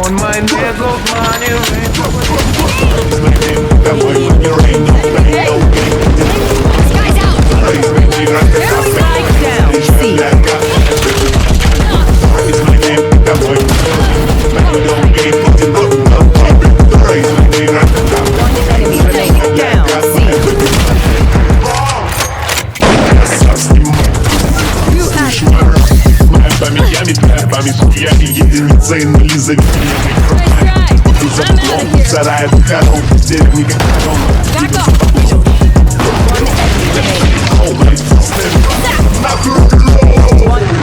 On my neck of money rain. Sky's out. Spike down. C. One enemy remaining. Down. C. You had Памятями, хуями, единица и нули заведены. Вторая корова, в деревне как корона. back up. One enemy remaining. One